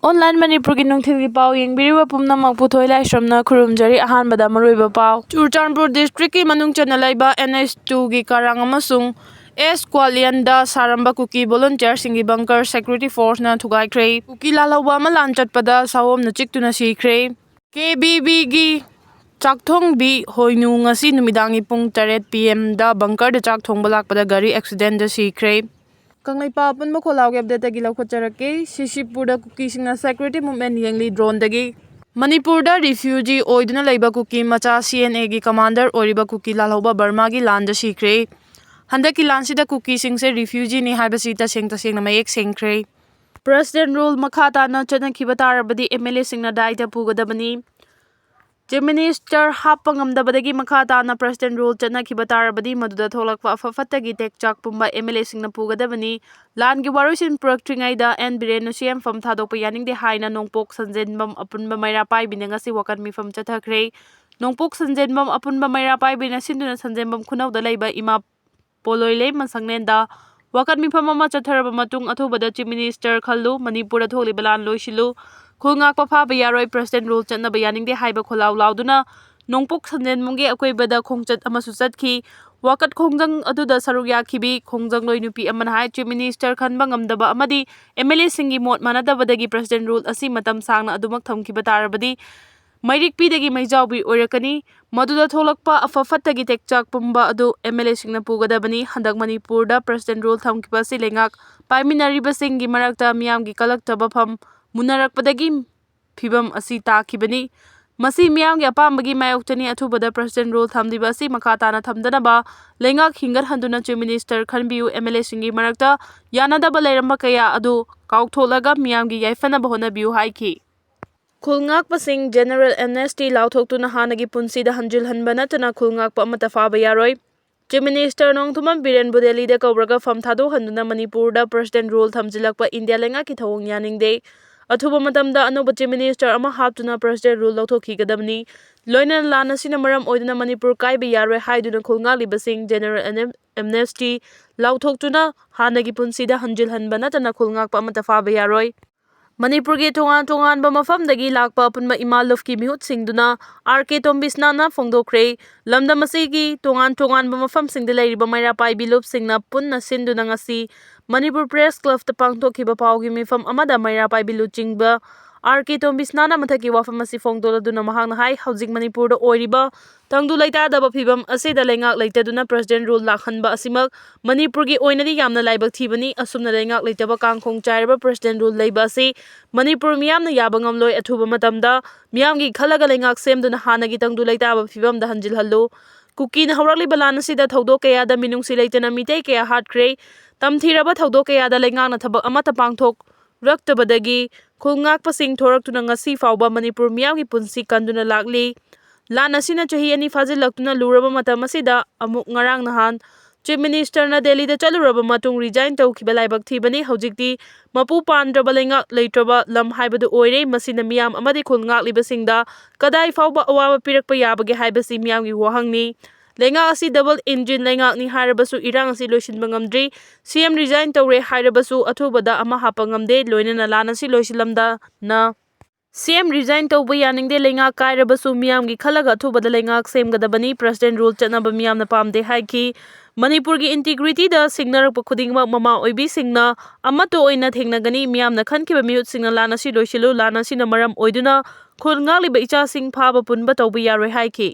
Online Manipuri Nungthilgi Pau Yengbiriba Pumnamak Puthoi Laisramna Khurumjari Ahanbada Maruiba Pau Churchandpur District ki Manung Chana Laiba NS2 gi Karang amasung S Kwalianda Saramba Kuki Volunteersingi Bunker Security Force na thugaikhrei Kuki Lalhwba Manglan chatpada sawom na chiktuna sikhre KBB gi Chakthong bi hoinu ngasi numidangi pung 8 PM da bunker da chakthong balakpada gari accident da sikhre Kanglaipa Punba Kholauge update gi laukhacharake Sisipurda Kukisingna security movement yengli drone dagi Manipurda refugee oiduna laiba Kuki macha CNA gi commander oriba Kuki Lalhwba Burma gi landa sikhre handaki lansida Kukisingse refugee ni haibasi taseng na mayek sengkhre President rule makhata na chanakhiba tarabadi MLA singna daita pugadabani Minister Hapangamdabadagi Makata na President rule Chanakhiba tarabadi maduda tholakpa afafatagi tekchak pumba MLA singna pugadabani Langi Warusin Proktringaida and Birenu CM from Thadokpa Yaning de Haina Nongpok Sanjenbam Apunba Maira Pai Binangasi Wakan mi from Chathakre Nongpok Sanjenbam Apunba Maira Pai Binasinduna Sanjenbam Kunau the Labor Ima Poloile Mansangnenda Wakan mi from Mama Chatharaba Matung Atobada Chief Minister Khalu Manipura Tholi Balan Loishilu Khulngak pa bayaroi President rule chatna bayaning de haiba kholau lauduna nongpok sanjen munge akoibada khongchat amasu chatki wakat khongjang aduda sarugya khibi khongjang loi nupi aman hai Chief Minister khanba ngamdaba amadi MLA singi mot manadabadagi President rule asi matam sangna adumak thamkiba tarabadi mairik pidagi maijawbi oirakani maduda tholakpa afafattagi tekchak pumba adu MLA singna pugadabani handak Manipurda President rule thamkiba si lengak paiminariba singi marakta miyamgi kalaktaba pham Munarakpadagi Pibam asi takibani Masi Miamgi Apambagi Mayoktani Atubada President rule Thamdibasi Makatana Thamdanaba Lengak Hingar Handuna Chief Minister Khanbiu MLA Singi Marakta Yanadaba Leramba Kaya Adu Kautholaga Miamgi Yaifana Bahona Biu Haiki Khulngak Pasing General Amnesty Lauthokuna Hanagi Punsida Hanjil Hanbanatana Khulngak Pa Matafaba Yaroi Chief Minister Nongthuman Biren Budeli de Kobraga Fam Thado Handuna Manipurda President rule Thamjilakpa India Lenga Ki Thawong Yaning de Athuba matamda anoba Chief Minister ama haptuna President rule lauthokhigadabni loina lana sina maram oiduna Manipur kaiba yaroi haiduna khulngalibasing General Amnesty lauthoktuna hanagi punsida hanjil hanbana tana khulngakpa amata faba yaroi Manipur gi tongan ba mafamdagi lakpa apunba imalufki mihut singduna RK Tombisna na phongdokre lamda masigi tongan ba mafam singde leiriba maira pai bilup singna punna sinduna ngasi Manipur Press Club ta pangthokhiba paugi mifam amada maira pai bilu chingba RK Tombisna na mathaki wafam asi phongdoladuna mahangna hai housing Manipur da oiriba tangdu laita daba phibam asida lengak leitaduna President rule lakhanba asimak Manipur gi oinadi yamna laibak thibani asumna lengak leitaba kangkhong chairaba President rule leiba asi Manipur miyamna yabangam loi athuba matamda miyamgi khalaga lengak semduna hanagi tangdu laita ba phibam da hanjil hallo Kuki na hawrakli balana sida thodok kaya da minungsi leitana mitei kaya hatkre tamthiraba thodok kaya da lengak na thabak amata pangthok raktabadagi khulngak pasing thoraktuna ngasi fawba Manipur miyamgi punsi kanduna lakli Lana sina chahi ani fazilaktuna luraba matam asida amuk ngarang nahan Chief Minister na Delhi da chaluraba matung resign tawkhiba laibak thibani hojikti mapu pandraba lengak leitraba lam haibadu oire masina miyam amadi khulngak libasingda kadai fawba awaba pirakpa yabage haibasi miyamgi wahangni Lengak asi double engine lengak ni harabasu irang asi loisinba ngamdri CM resign tawre harabasu athubada ama hapa ngamde loinana lana si loisilamda na CM resign tawba yaningde lengak kairabasu miyamgi khalaga athubada lengak semgadabani President rule chatnaba miyamna pamde haiki Manipur gi integrity da singnarakpa khudingma mama oibi singna amato oina thengnagani miyamna khankiba miyut singna lana si loisilu lana sina maram oiduna khulngal liba icha sing phaba punba tawba yaroi haiki